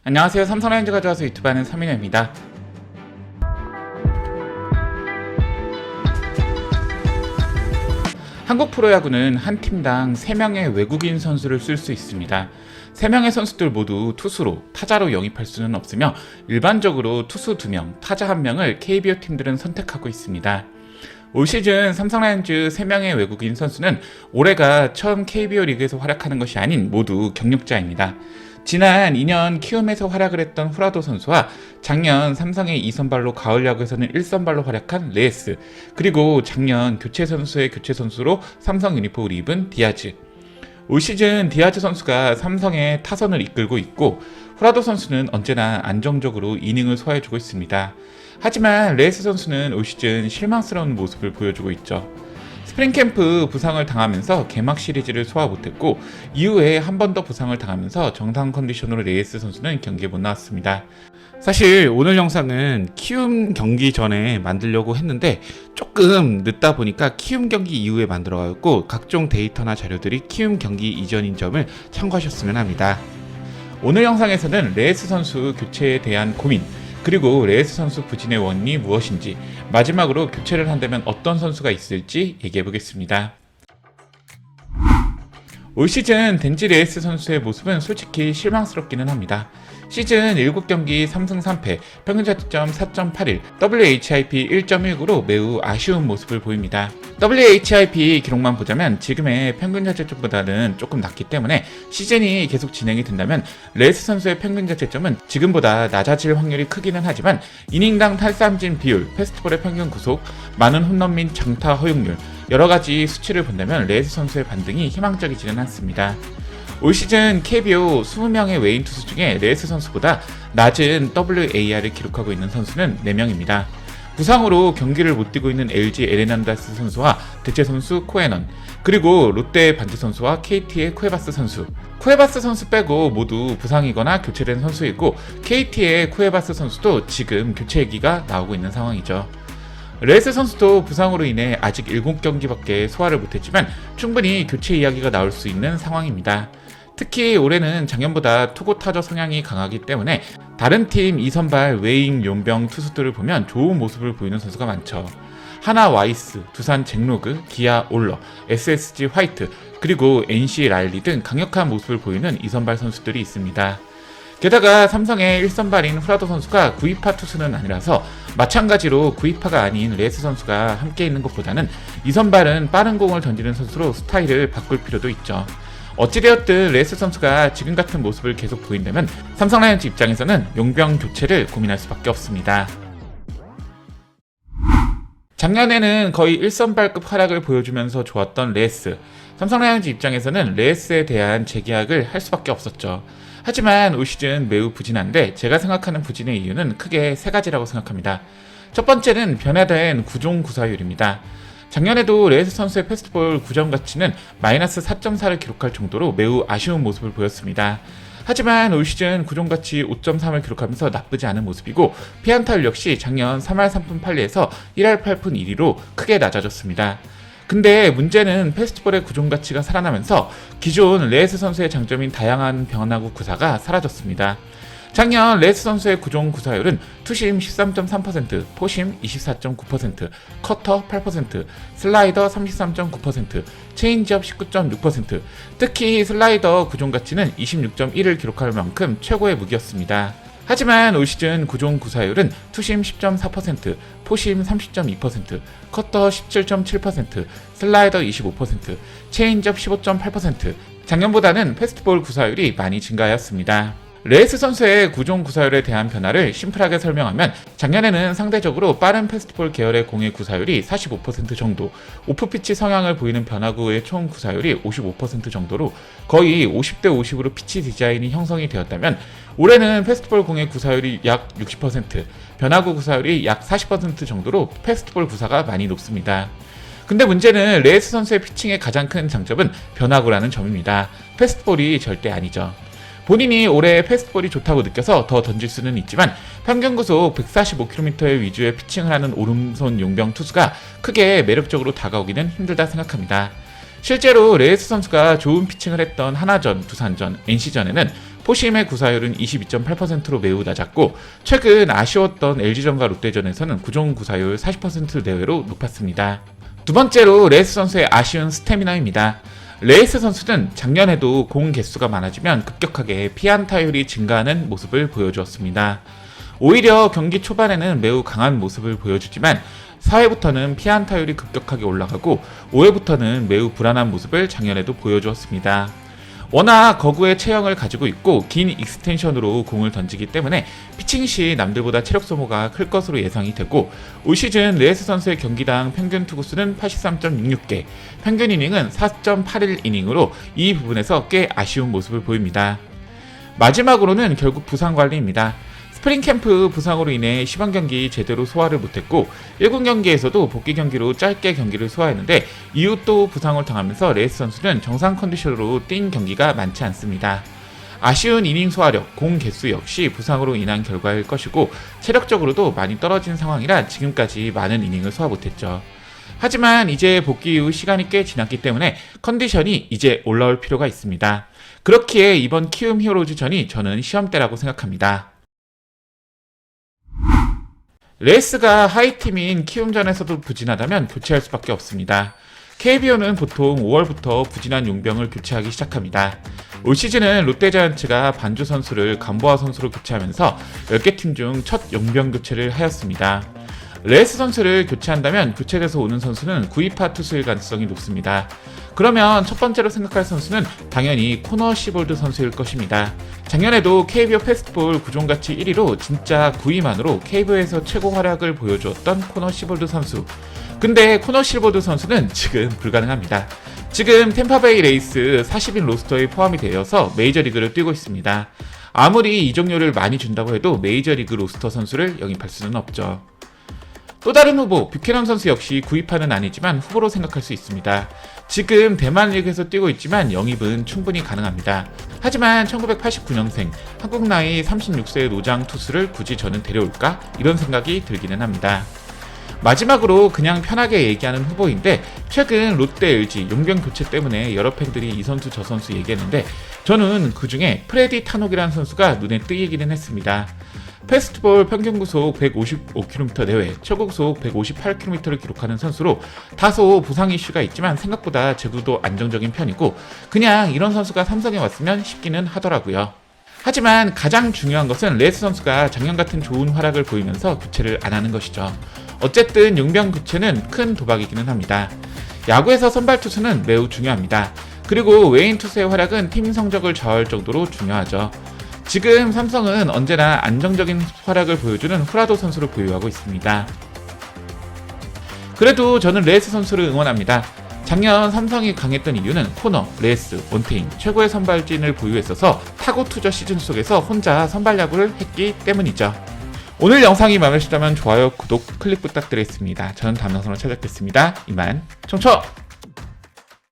안녕하세요. 삼성라이온즈가 좋아서 유튜브 하는 서민호입니다. 한국 프로야구는 한 팀당 3명의 외국인 선수를 쓸 수 있습니다. 3명의 선수들 모두 투수로, 타자로 영입할 수는 없으며 일반적으로 투수 2명, 타자 1명을 KBO 팀들은 선택하고 있습니다. 올 시즌 삼성라이온즈 3명의 외국인 선수는 올해가 처음 KBO 리그에서 활약하는 것이 아닌 모두 경력자입니다. 지난 2년 키움에서 활약을 했던 후라도 선수와 작년 삼성의 2선발로 가을 야구에서는 1선발로 활약한 레이스, 그리고 작년 교체 선수의 교체 선수로 삼성 유니폼을 입은 디아즈. 올 시즌 디아즈 선수가 삼성의 타선을 이끌고 있고 후라도 선수는 언제나 안정적으로 이닝을 소화해주고 있습니다. 하지만 레이스 선수는 올 시즌 실망스러운 모습을 보여주고 있죠. 스프링캠프 부상을 당하면서 개막 시리즈를 소화 못했고 이후에 한 번 더 부상을 당하면서 정상 컨디션으로 레이스 선수는 경기에 못 나왔습니다. 사실 오늘 영상은 키움 경기 전에 만들려고 했는데 조금 늦다 보니까 키움 경기 이후에 만들어가지고 각종 데이터나 자료들이 키움 경기 이전인 점을 참고하셨으면 합니다. 오늘 영상에서는 레이스 선수 교체에 대한 고민, 그리고 레이스 선수 부진의 원인이 무엇인지, 마지막으로 교체를 한다면 어떤 선수가 있을지 얘기해보겠습니다. 올 시즌 덴지 레이스 선수의 모습은 솔직히 실망스럽기는 합니다. 시즌 7경기 3승 3패, 평균 자책점 4.81, WHIP 1.19로 매우 아쉬운 모습을 보입니다. WHIP 기록만 보자면 지금의 평균 자책점보다는 조금 낮기 때문에 시즌이 계속 진행이 된다면 레이스 선수의 평균 자책점은 지금보다 낮아질 확률이 크기는 하지만 이닝당 탈삼진 비율, 패스트볼의 평균 구속, 많은 홈런 및 장타 허용률, 여러가지 수치를 본다면 레이스 선수의 반등이 희망적이지는 않습니다. 올 시즌 KBO 20명의 외인 투수 중에 레이스 선수보다 낮은 WAR을 기록하고 있는 선수는 4명입니다. 부상으로 경기를 못 뛰고 있는 LG 에르난데스 선수와 대체 선수 코에넌, 그리고 롯데 반지 선수와 KT의 쿠에바스 선수. 쿠에바스 선수 빼고 모두 부상이거나 교체된 선수이고 KT의 쿠에바스 선수도 지금 교체 얘기가 나오고 있는 상황이죠. 레이스 선수도 부상으로 인해 아직 7경기밖에 소화를 못했지만 충분히 교체 이야기가 나올 수 있는 상황입니다. 특히 올해는 작년보다 투고 타저 성향이 강하기 때문에 다른 팀 2선발 외인 용병 투수들을 보면 좋은 모습을 보이는 선수가 많죠. 하나 와이스, 두산 잭로그, 기아 올러, SSG 화이트, 그리고 NC 랄리 등 강력한 모습을 보이는 2선발 선수들이 있습니다. 게다가 삼성의 1선발인 후라도 선수가 구위파 투수는 아니라서 마찬가지로 구위파가 아닌 레이스 선수가 함께 있는 것보다는 2선발은 빠른 공을 던지는 선수로 스타일을 바꿀 필요도 있죠. 어찌되었든 레이스 선수가 지금 같은 모습을 계속 보인다면 삼성 라이온즈 입장에서는 용병 교체를 고민할 수밖에 없습니다. 작년에는 거의 1선발급 활약을 보여주면서 좋았던 레이스. 삼성 라이온즈 입장에서는 레이스에 대한 재계약을 할 수밖에 없었죠. 하지만 올 시즌 매우 부진한데 제가 생각하는 부진의 이유는 크게 3가지라고 생각합니다. 첫 번째는 변화된 구종 구사율입니다. 작년에도 레이스 선수의 패스트볼 9점 가치는 마이너스 4.4를 기록할 정도로 매우 아쉬운 모습을 보였습니다. 하지만 올 시즌 구종 가치 5.3을 기록하면서 나쁘지 않은 모습이고 피안타율 역시 작년 3할 3푼 8리에서 1할 8푼 1리로 크게 낮아졌습니다. 근데 문제는 패스트볼의 구종 가치가 살아나면서 기존 레이스 선수의 장점인 다양한 변화구 구사가 사라졌습니다. 작년 레이스 선수의 구종 구사율은 투심 13.3%, 포심 24.9%, 커터 8%, 슬라이더 33.9%, 체인지업 19.6%, 특히 슬라이더 구종 가치는 26.1을 기록할 만큼 최고의 무기였습니다. 하지만 올 시즌 구종 구사율은 투심 10.4%, 포심 30.2%, 커터 17.7%, 슬라이더 25%, 체인지업 15.8%, 작년보다는 패스트볼 구사율이 많이 증가하였습니다. 레이스 선수의 구종 구사율에 대한 변화를 심플하게 설명하면 작년에는 상대적으로 빠른 패스트볼 계열의 공의 구사율이 45% 정도, 오프피치 성향을 보이는 변화구의 총 구사율이 55% 정도로 거의 50대 50으로 피치 디자인이 형성이 되었다면 올해는 패스트볼 공의 구사율이 약 60%, 변화구 구사율이 약 40% 정도로 패스트볼 구사가 많이 높습니다. 근데 문제는 레이스 선수의 피칭의 가장 큰 장점은 변화구라는 점입니다. 패스트볼이 절대 아니죠. 본인이 올해 패스트볼이 좋다고 느껴서 더 던질 수는 있지만 평균 구속 145km의 위주의 피칭을 하는 오른손 용병 투수가 크게 매력적으로 다가오기는 힘들다 생각합니다. 실제로 레이스 선수가 좋은 피칭을 했던 하나전, 두산전, NC전에는 포심의 구사율은 22.8%로 매우 낮았고 최근 아쉬웠던 LG전과 롯데전에서는 구종 구사율 40% 내외로 높았습니다. 두 번째로 레이스 선수의 아쉬운 스태미나입니다. 레이스 선수는 작년에도 공 개수가 많아지면 급격하게 피안타율이 증가하는 모습을 보여주었습니다. 오히려 경기 초반에는 매우 강한 모습을 보여주지만 4회부터는 피안타율이 급격하게 올라가고 5회부터는 매우 불안한 모습을 작년에도 보여주었습니다. 워낙 거구의 체형을 가지고 있고 긴 익스텐션으로 공을 던지기 때문에 피칭 시 남들보다 체력 소모가 클 것으로 예상이 되고 올 시즌 레이스 선수의 경기당 평균 투구수는 83.66개, 평균 이닝은 4.81이닝으로 이 부분에서 꽤 아쉬운 모습을 보입니다. 마지막으로는 결국 부상 관리입니다. 스프링 캠프 부상으로 인해 시범 경기 제대로 소화를 못했고 1군 경기에서도 복귀 경기로 짧게 경기를 소화했는데 이후 또 부상을 당하면서 레이스 선수는 정상 컨디션으로 뛴 경기가 많지 않습니다. 아쉬운 이닝 소화력, 공 개수 역시 부상으로 인한 결과일 것이고 체력적으로도 많이 떨어진 상황이라 지금까지 많은 이닝을 소화 못했죠. 하지만 이제 복귀 이후 시간이 꽤 지났기 때문에 컨디션이 이제 올라올 필요가 있습니다. 그렇기에 이번 키움 히어로즈전이 저는 시험대라고 생각합니다. 레이스가 하이팀인 키움전에서도 부진하다면 교체할 수밖에 없습니다. KBO는 보통 5월부터 부진한 용병을 교체하기 시작합니다. 올 시즌은 롯데자이언츠가 반주 선수를 간보아 선수로 교체하면서 10개 팀 중 첫 용병 교체를 하였습니다. 레이스 선수를 교체한다면 교체돼서 오는 선수는 구위파 투수일 가능성이 높습니다. 그러면 첫 번째로 생각할 선수는 당연히 코너 시볼드 선수일 것입니다. 작년에도 KBO 패스트볼 구종가치 1위로 진짜 9위만으로 KBO에서 최고 활약을 보여주었던 코너 시볼드 선수. 근데 코너 시볼드 선수는 지금 불가능합니다. 지금 템파베이 레이스 40인 로스터에 포함이 되어서 메이저리그를 뛰고 있습니다. 아무리 이적료를 많이 준다고 해도 메이저리그 로스터 선수를 영입할 수는 없죠. 또 다른 후보, 뷰캐넌 선수 역시 구입파는 아니지만 후보로 생각할 수 있습니다. 지금 대만 리그에서 뛰고 있지만 영입은 충분히 가능합니다. 하지만 1989년생, 한국 나이 36세의 노장 투수를 굳이 저는 데려올까? 이런 생각이 들기는 합니다. 마지막으로 그냥 편하게 얘기하는 후보인데 최근 롯데 LG 용병 교체 때문에 여러 팬들이 이 선수 저 선수 얘기했는데 저는 그 중에 프레디 타녹이라는 선수가 눈에 띄기는 했습니다. 패스트볼 평균 구속 155km 내외, 최고 구속 158km를 기록하는 선수로 다소 부상 이슈가 있지만 생각보다 제구도 안정적인 편이고 그냥 이런 선수가 삼성에 왔으면 싶기는 하더라고요. 하지만 가장 중요한 것은 레이스 선수가 작년 같은 좋은 활약을 보이면서 교체를 안 하는 것이죠. 어쨌든 용병 교체는 큰 도박이기는 합니다. 야구에서 선발 투수는 매우 중요합니다. 그리고 외인 투수의 활약은 팀 성적을 좌우할 정도로 중요하죠. 지금 삼성은 언제나 안정적인 활약을 보여주는 후라도 선수를 보유하고 있습니다. 그래도 저는 레이스 선수를 응원합니다. 작년 삼성이 강했던 이유는 코너, 레이스, 원태인 최고의 선발진을 보유했어서 타고 투저 시즌 속에서 혼자 선발 야구를 했기 때문이죠. 오늘 영상이 마음에 드셨다면 좋아요, 구독, 클릭 부탁드리겠습니다. 저는 다음 영상으로 찾아뵙겠습니다. 이만 총총!